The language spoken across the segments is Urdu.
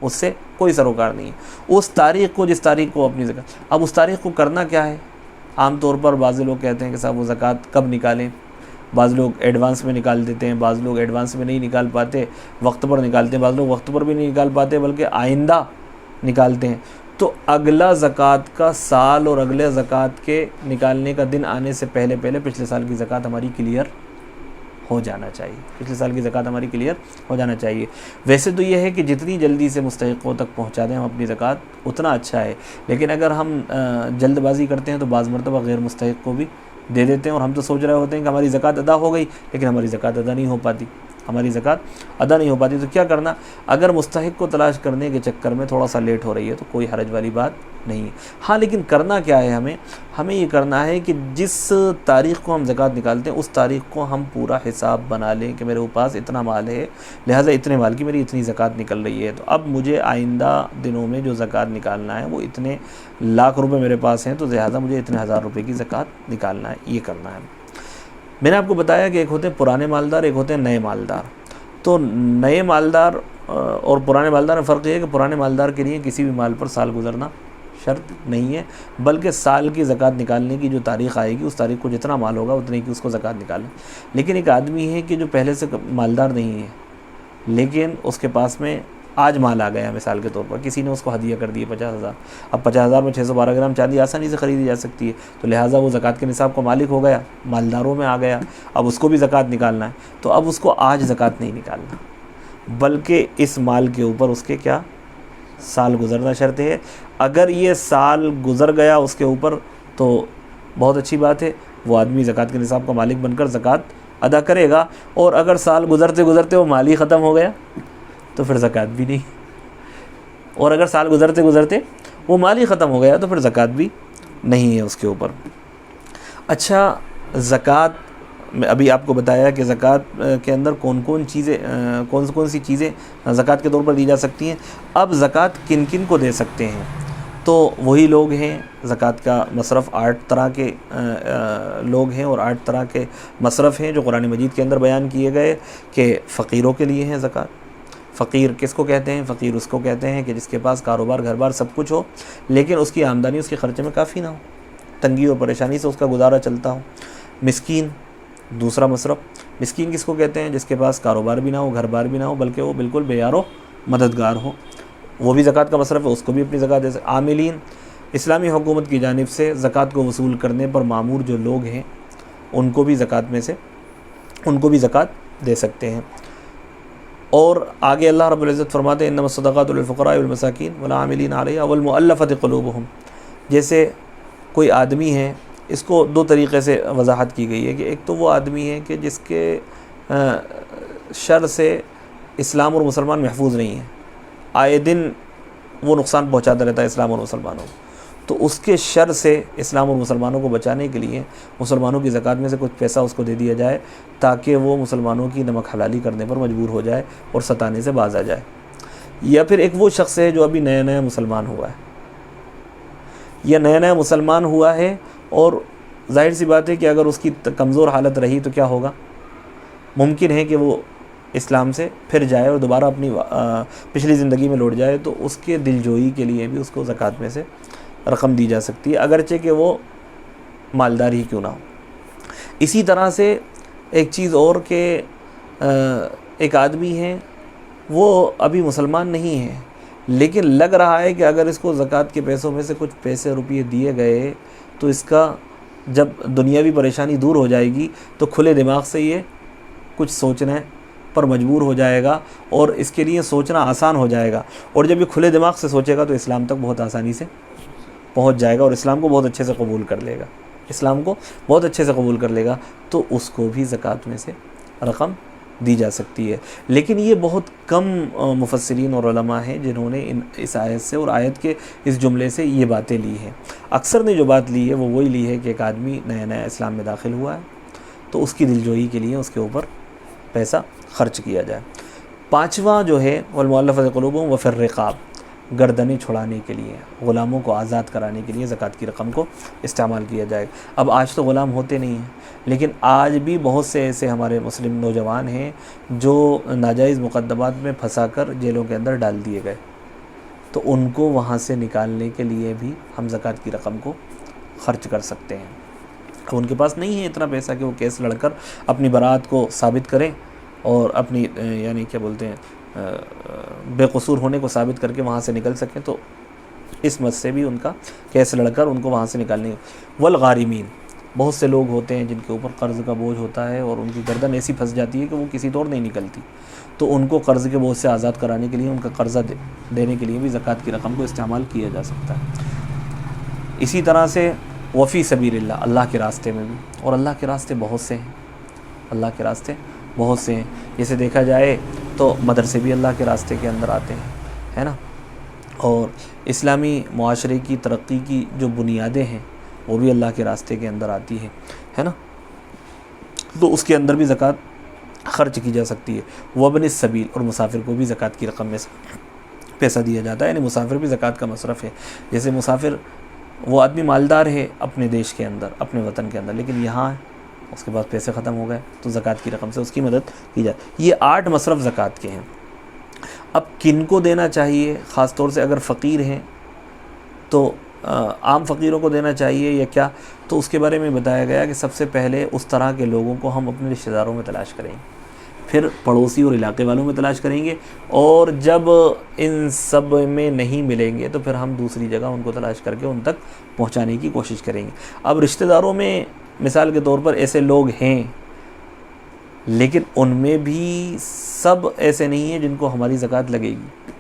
اس سے کوئی سروکار نہیں ہے۔ اس تاریخ کو، جس تاریخ کو اپنی زکوٰۃ، اب اس تاریخ کو کرنا کیا ہے؟ عام طور پر بعض لوگ کہتے ہیں کہ صاحب وہ زکوٰۃ کب نکالیں، بعض لوگ ایڈوانس میں نکال دیتے ہیں، بعض لوگ ایڈوانس میں نہیں نکال پاتے، وقت پر نکالتے ہیں، بعض لوگ وقت پر بھی نہیں نکال پاتے بلکہ آئندہ نکالتے ہیں۔ تو اگلا زکوٰۃ کا سال اور اگلے زکوٰۃ کے نکالنے کا دن آنے سے پہلے پچھلے سال کی زکوٰۃ ہماری کلیئر ہو جانا چاہیے، پچھلے سال کی زکوٰۃ ہماری کلیئر ہو جانا چاہیے۔ ویسے تو یہ ہے کہ جتنی جلدی سے مستحقوں تک پہنچا دیں ہم اپنی زکوٰۃ اتنا اچھا ہے، لیکن اگر ہم جلد بازی کرتے ہیں تو بعض مرتبہ غیر مستحق کو بھی دے دیتے ہیں، اور ہم تو سوچ رہے ہوتے ہیں کہ ہماری زکوٰۃ ادا ہو گئی، لیکن ہماری زکوٰۃ ادا نہیں ہو پاتی، ہماری زکوٰۃ ادا نہیں ہو پاتی۔ تو کیا کرنا؟ اگر مستحق کو تلاش کرنے کے چکر میں تھوڑا سا لیٹ ہو رہی ہے تو کوئی حرج والی بات نہیں ہے۔ ہاں لیکن کرنا کیا ہے؟ ہمیں یہ کرنا ہے کہ جس تاریخ کو ہم زکوٰۃ نکالتے ہیں اس تاریخ کو ہم پورا حساب بنا لیں کہ میرے پاس اتنا مال ہے، لہٰذا اتنے مال کی میری اتنی زکوٰۃ نکل رہی ہے، تو اب مجھے آئندہ دنوں میں جو زکوٰۃ نکالنا ہے وہ اتنے لاکھ روپے میرے پاس ہیں، تو لہٰذا مجھے اتنے ہزار روپے کی زکوٰۃ نکالنا ہے، یہ کرنا ہے۔ میں نے آپ کو بتایا کہ ایک ہوتے ہیں پرانے مالدار، ایک ہوتے ہیں نئے مالدار۔ تو نئے مالدار اور پرانے مالدار میں فرق یہ ہے کہ پرانے مالدار کے لیے کسی بھی مال پر سال گزرنا شرط نہیں ہے، بلکہ سال کی زکوٰۃ نکالنے کی جو تاریخ آئے گی اس تاریخ کو جتنا مال ہوگا اتنے کی اس کو زکوٰۃ نکالیں۔ لیکن ایک آدمی ہے کہ جو پہلے سے مالدار نہیں ہے، لیکن اس کے پاس میں آج مال آ گیا، مثال کے طور پر کسی نے اس کو ہدیہ کر دیا 50,000، اب 50,000 میں 612 گرام چاندی آسانی سے خریدی جا سکتی ہے، تو لہٰذا وہ زکوٰۃ کے نصاب کا مالک ہو گیا، مالداروں میں آ گیا، اب اس کو بھی زکوٰۃ نکالنا ہے، تو اب اس کو آج زکوٰۃ نہیں نکالنا، بلکہ اس مال کے اوپر اس کے کیا سال گزرنا شرط ہے۔ اگر یہ سال گزر گیا اس کے اوپر تو بہت اچھی بات ہے، وہ آدمی زکوٰۃ کے نصاب کا مالک بن کر زکوٰۃ ادا کرے گا، اور اگر سال گزرتے گزرتے وہ مال ہی ختم ہو گیا تو پھر زکوٰۃ بھی نہیں، اور اگر سال گزرتے گزرتے وہ مال ہی ختم ہو گیا تو پھر زکوٰۃ بھی نہیں ہے اس کے اوپر۔ اچھا، زکوٰۃ میں ابھی آپ کو بتایا کہ زکوٰۃ کے اندر کون سی چیزیں زکوٰۃ کے طور پر دی جا سکتی ہیں۔ اب زکوٰۃ کن کن کو دے سکتے ہیں؟ تو وہی لوگ ہیں، زکوٰۃ کا مصرف 8 طرح کے لوگ ہیں اور 8 طرح کے مصرف ہیں جو قرآن مجید کے اندر بیان کیے گئے کہ فقیروں کے لیے ہیں زکوٰۃ۔ فقیر کس کو کہتے ہیں؟ فقیر اس کو کہتے ہیں کہ جس کے پاس کاروبار گھر بار سب کچھ ہو، لیکن اس کی آمدنی اس کے خرچے میں کافی نہ ہو، تنگی اور پریشانی سے اس کا گزارا چلتا ہو۔ مسکین دوسرا مصرف۔ مسکین کس کو کہتے ہیں؟ جس کے پاس کاروبار بھی نہ ہو، گھر بار بھی نہ ہو، بلکہ وہ بالکل بے یار و مددگار ہو، وہ بھی زکوٰۃ کا مصرف ہے، اس کو بھی اپنی زکوٰۃ دے سکتے۔ عاملین، اسلامی حکومت کی جانب سے زکوٰۃ کو وصول کرنے پر مامور جو لوگ ہیں ان کو بھی زکوٰۃ میں سے زکوٰۃ دے سکتے ہیں۔ اور آگے اللہ رب العزت فرماتے ہیں انما الصدقات للفقراء والمساکین والعاملین علیہا والمؤلفۃ قلوبہم۔ جیسے کوئی آدمی ہے، اس کو 2 طریقے سے وضاحت کی گئی ہے کہ ایک تو وہ آدمی ہے کہ جس کے شر سے اسلام اور مسلمان محفوظ نہیں ہیں، آئے دن وہ نقصان پہنچاتا رہتا ہے اسلام اور مسلمانوں کو، تو اس کے شر سے اسلام اور مسلمانوں کو بچانے کے لیے مسلمانوں کی زکوٰۃ میں سے کچھ پیسہ اس کو دے دیا جائے تاکہ وہ مسلمانوں کی نمک حلالی کرنے پر مجبور ہو جائے اور ستانے سے باز آ جائے۔ یا پھر ایک وہ شخص ہے جو ابھی نیا مسلمان ہوا ہے، یا نیا مسلمان ہوا ہے، اور ظاہر سی بات ہے کہ اگر اس کی کمزور حالت رہی تو کیا ہوگا؟ ممکن ہے کہ وہ اسلام سے پھر جائے اور دوبارہ اپنی پچھلی زندگی میں لوٹ جائے، تو اس کے دل جوئی کے لیے بھی اس کو زکوٰۃ میں سے رقم دی جا سکتی ہے، اگرچہ کہ وہ مالدار ہی کیوں نہ ہو۔ اسی طرح سے ایک چیز اور کہ ایک آدمی ہے وہ ابھی مسلمان نہیں ہے، لیکن لگ رہا ہے کہ اگر اس کو زکوٰۃ کے پیسوں میں سے کچھ پیسے روپیے دیے گئے تو اس کا جب دنیاوی پریشانی دور ہو جائے گی تو کھلے دماغ سے یہ کچھ سوچنے پر مجبور ہو جائے گا اور اس کے لیے سوچنا آسان ہو جائے گا، اور جب یہ کھلے دماغ سے سوچے گا تو اسلام تک بہت آسانی سے پہنچ جائے گا اور اسلام کو بہت اچھے سے قبول کر لے گا، اسلام کو بہت اچھے سے قبول کر لے گا، تو اس کو بھی زکوٰۃ میں سے رقم دی جا سکتی ہے۔ لیکن یہ بہت کم مفسرین اور علماء ہیں جنہوں نے اس آیت سے اور آیت کے اس جملے سے یہ باتیں لی ہیں۔ اکثر نے جو بات لی ہے وہ وہی لی ہے کہ ایک آدمی نیا اسلام میں داخل ہوا ہے تو اس کی دلجوئی کے لیے اس کے اوپر پیسہ خرچ کیا جائے۔ 5واں جو ہے والمؤلفۃ قلوبہم وفی الرقاب، گردنیں چھڑانے کے لیے، غلاموں کو آزاد کرانے کے لیے زکوٰۃ کی رقم کو استعمال کیا جائے۔ اب آج تو غلام ہوتے نہیں ہیں، لیکن آج بھی بہت سے ایسے ہمارے مسلم نوجوان ہیں جو ناجائز مقدمات میں پھنسا کر جیلوں کے اندر ڈال دیے گئے، تو ان کو وہاں سے نکالنے کے لیے بھی ہم زکوٰۃ کی رقم کو خرچ کر سکتے ہیں. اب ان کے پاس نہیں ہے اتنا پیسہ کہ وہ کیس لڑ کر اپنی برات کو ثابت کریں اور اپنی یعنی کیا بولتے ہیں بے قصور ہونے کو ثابت کر کے وہاں سے نکل سکیں، تو اس مت سے بھی ان کا کیس لڑ کر ان کو وہاں سے نکالنے. والغارمین، بہت سے لوگ ہوتے ہیں جن کے اوپر قرض کا بوجھ ہوتا ہے اور ان کی گردن ایسی پھنس جاتی ہے کہ وہ کسی طور نہیں نکلتی، تو ان کو قرض کے بوجھ سے آزاد کرانے کے لیے، ان کا قرضہ دینے کے لیے بھی زکوٰۃ کی رقم کو استعمال کیا جا سکتا ہے. اسی طرح سے وفی سبیل اللہ، اللہ کے راستے میں بھی، اور اللہ کے راستے بہت سے ہیں، اللہ کے راستے بہت سے ہیں. جیسے دیکھا جائے تو مدرسے بھی اللہ کے راستے کے اندر آتے ہیں، ہے نا، اور اسلامی معاشرے کی ترقی کی جو بنیادیں ہیں وہ بھی اللہ کے راستے کے اندر آتی ہے نا، تو اس کے اندر بھی زکوٰۃ خرچ کی جا سکتی ہے. وابن السبیل، اور مسافر کو بھی زکوٰۃ کی رقم میں سے پیسہ دیا جاتا ہے، یعنی مسافر بھی زکوٰۃ کا مصرف ہے. جیسے مسافر وہ آدمی مالدار ہے اپنے دیش کے اندر، اپنے وطن کے اندر، لیکن یہاں اس کے پاس پیسے ختم ہو گئے تو زکوٰۃ کی رقم سے اس کی مدد کی جائے. یہ 8 مصرف زکوٰۃ کے ہیں. اب کن کو دینا چاہیے؟ خاص طور سے اگر فقیر ہیں تو عام فقیروں کو دینا چاہیے یا کیا؟ تو اس کے بارے میں بتایا گیا کہ سب سے پہلے اس طرح کے لوگوں کو ہم اپنے رشتہ داروں میں تلاش کریں گے، پھر پڑوسی اور علاقے والوں میں تلاش کریں گے، اور جب ان سب میں نہیں ملیں گے تو پھر ہم دوسری جگہ ان کو تلاش کر کے ان تک پہنچانے کی کوشش کریں گے. اب رشتہ داروں میں مثال کے طور پر ایسے لوگ ہیں، لیکن ان میں بھی سب ایسے نہیں ہیں جن کو ہماری زکوٰۃ لگے گی.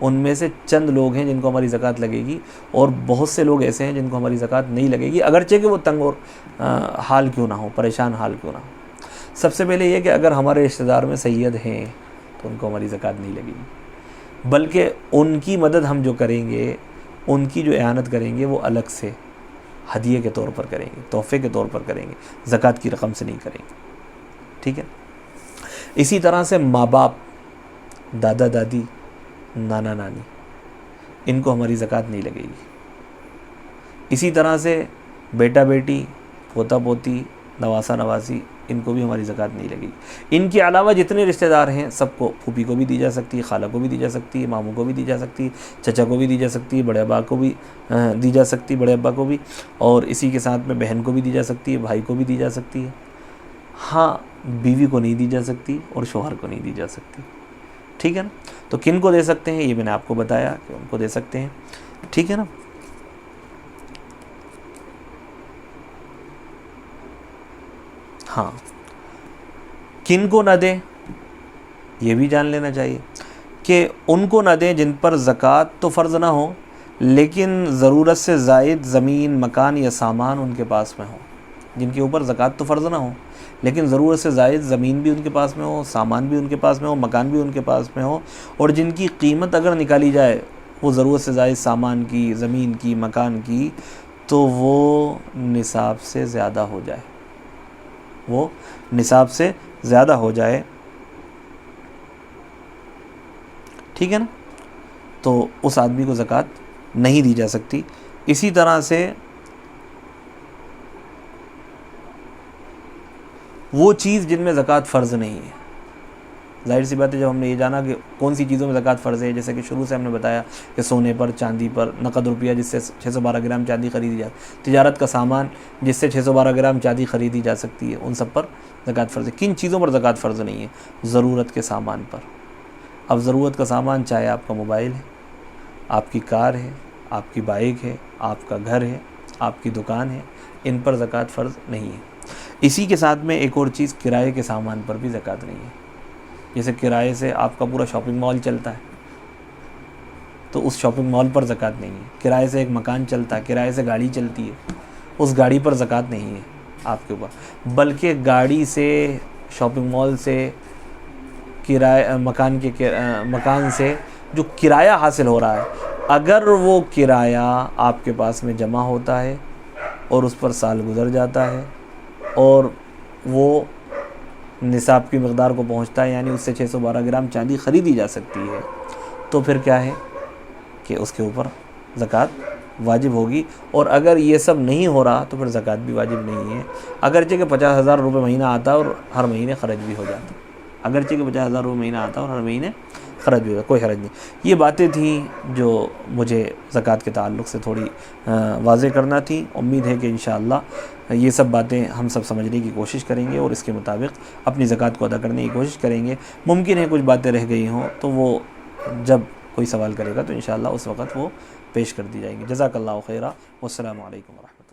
ان میں سے چند لوگ ہیں جن کو ہماری زکوٰۃ لگے گی، اور بہت سے لوگ ایسے ہیں جن کو ہماری زکوٰۃ نہیں لگے گی، اگرچہ کہ وہ تنگ اور حال کیوں نہ ہو، پریشان حال کیوں نہ ہو. سب سے پہلے یہ کہ اگر ہمارے رشتہ دار میں سید ہیں تو ان کو ہماری زکوٰۃ نہیں لگے گی، بلکہ ان کی مدد ہم جو کریں گے، ان کی جو اعانت کریں گے وہ الگ سے ہدیے کے طور پر کریں گے، تحفے کے طور پر کریں گے، زکوٰۃ کی رقم سے نہیں کریں گے. ٹھیک ہے. اسی طرح سے ماں باپ، دادا دادی، نانا نانی، ان کو ہماری زکوٰۃ نہیں لگے گی. اسی طرح سے بیٹا بیٹی، پوتا پوتی، نواسا نواسی، ان کو بھی ہماری زکوٰۃ نہیں لگے گی. ان کے علاوہ جتنے رشتہ دار ہیں سب کو، پھوپھی کو بھی دی جا سکتی ہے، خالہ کو بھی دی جا سکتی ہے، ماموں کو بھی دی جا سکتی ہے، چچا کو بھی دی جا سکتی ہے، بڑے ابا کو بھی دی جا سکتی ہے، بڑے ابا کو بھی، اور اسی کے ساتھ میں بہن کو بھی دی جا سکتی ہے، بھائی کو بھی دی جا سکتی ہے. ہاں، بیوی کو نہیں دی جا سکتی اور شوہر کو نہیں دی جا سکتی. ٹھیک ہے نا. تو کن کو دے سکتے ہیں یہ میں نے آپ کو بتایا کہ ان کو دے سکتے ہیں. ٹھیک ہے نا. ہاں، کن کو نہ دیں یہ بھی جان لینا چاہیے کہ ان کو نہ دیں جن پر زکوٰۃ تو فرض نہ ہو لیکن ضرورت سے زائد زمین، مکان یا سامان ان کے پاس میں ہو. جن کے اوپر زکوٰۃ تو فرض نہ ہو لیکن ضرورت سے زائد زمین بھی ان کے پاس میں ہو، سامان بھی ان کے پاس میں ہو، مکان بھی ان کے پاس میں ہو، اور جن کی قیمت اگر نکالی جائے وہ ضرورت سے زائد سامان کی، زمین کی، مکان کی، تو وہ نصاب سے زیادہ ہو جائے، وہ نصاب سے زیادہ ہو جائے. ٹھیک ہے نا. تو اس آدمی کو زکوٰۃ نہیں دی جا سکتی. اسی طرح سے وہ چیز جن میں زکوٰۃ فرض نہیں ہے. ظاہر سی بات ہے جب ہم نے یہ جانا کہ کون سی چیزوں میں زکوٰۃ فرض ہے، جیسے کہ شروع سے ہم نے بتایا کہ سونے پر، چاندی پر، نقد روپیہ جس سے 612 گرام چاندی خریدی جاتی، تجارت کا سامان جس سے 612 گرام چاندی خریدی جا سکتی ہے، ان سب پر زکوٰۃ فرض ہے. کن چیزوں پر زکوٰۃ فرض نہیں ہے؟ ضرورت کے سامان پر. اب ضرورت کا سامان چاہے آپ کا موبائل ہے، آپ کی کار ہے، آپ کی بائک ہے، آپ کا گھر ہے، آپ کی دکان ہے، ان پر زکوٰۃ فرض نہیں ہے. اسی کے ساتھ میں ایک اور چیز، کرائے کے سامان پر بھی زکوٰۃ نہیں ہے. جیسے کرائے سے آپ کا پورا شاپنگ مال چلتا ہے تو اس شاپنگ مال پر زکوٰۃ نہیں ہے. کرائے سے ایک مکان چلتا ہے، کرائے سے گاڑی چلتی ہے، اس گاڑی پر زکوٰۃ نہیں ہے آپ کے اوپر، بلکہ گاڑی سے، شاپنگ مال سے، کرایہ مکان سے جو کرایہ حاصل ہو رہا ہے، اگر وہ کرایہ آپ کے پاس میں جمع ہوتا ہے اور اس پر سال گزر جاتا ہے اور وہ نصاب کی مقدار کو پہنچتا ہے، یعنی اس سے 612 گرام چاندی خریدی جا سکتی ہے، تو پھر کیا ہے کہ اس کے اوپر زکوٰۃ واجب ہوگی. اور اگر یہ سب نہیں ہو رہا تو پھر زکوٰۃ بھی واجب نہیں ہے، اگرچہ کہ 50,000 روپے مہینہ آتا ہے اور ہر مہینے خرچ بھی ہو جاتا ہے، اگرچہ کہ 50,000 روپے مہینہ آتا ہے اور ہر مہینے خرچ بھی ہوگا، کوئی حرج نہیں۔ یہ باتیں تھیں جو مجھے زکوٰۃ کے تعلق سے تھوڑی واضح کرنا تھی۔ امید ہے کہ انشاءاللہ یہ سب باتیں ہم سب سمجھنے کی کوشش کریں گے اور اس کے مطابق اپنی زکوٰۃ کو ادا کرنے کی کوشش کریں گے۔ ممکن ہے کچھ باتیں رہ گئی ہوں تو وہ جب کوئی سوال کرے گا تو انشاءاللہ اس وقت وہ پیش کر دی جائیں گی۔ جزاک اللہ خیرہ، والسلام علیکم ورحمۃ اللہ۔